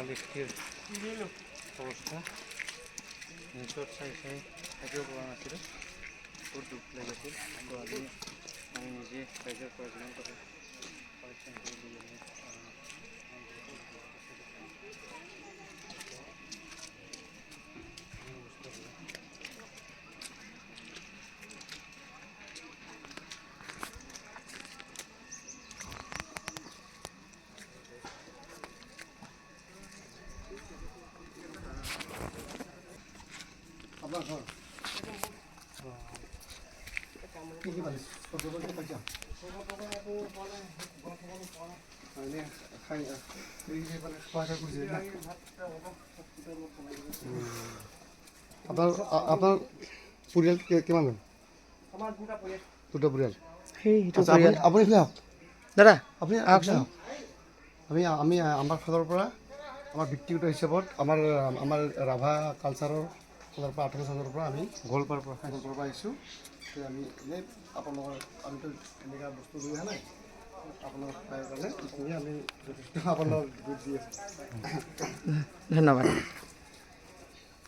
লিফটিৰ অবস্থা নিচৰ চাই থাকিও পৰা নাছিল বহুত দুখ লাগিছিল তো আমি নিজে সাহায্য করেছিলাম তাদের কালেকশন করে দিয়ে আপনার ঘর কি কি পালিস কত বলতে পারছ আপনার আপনার পৰিয়াল কিমান দুটা পৰিয়াল আপুনি এইফালে আহক দাদা আপুনি আহকচোন। আমি আমাৰ ফালৰ পৰা আমাৰ ব্যক্তিগত হিচাপত আমাৰ ৰাভা কালচাৰৰ ফালৰ পৰা 18 চনৰ পৰা আমি গোৱালপাৰাৰ পৰা আহিছোঁ আমি এনেই আপোনালোকৰ আমিতো এনেকুৱা বস্তু লৈ অহা নাই আপোনালোকৰ সহায়ৰ কাৰণে এইখিনি আমি যথেষ্ট আপোনালোক দি আছোঁ ধন্যবাদ।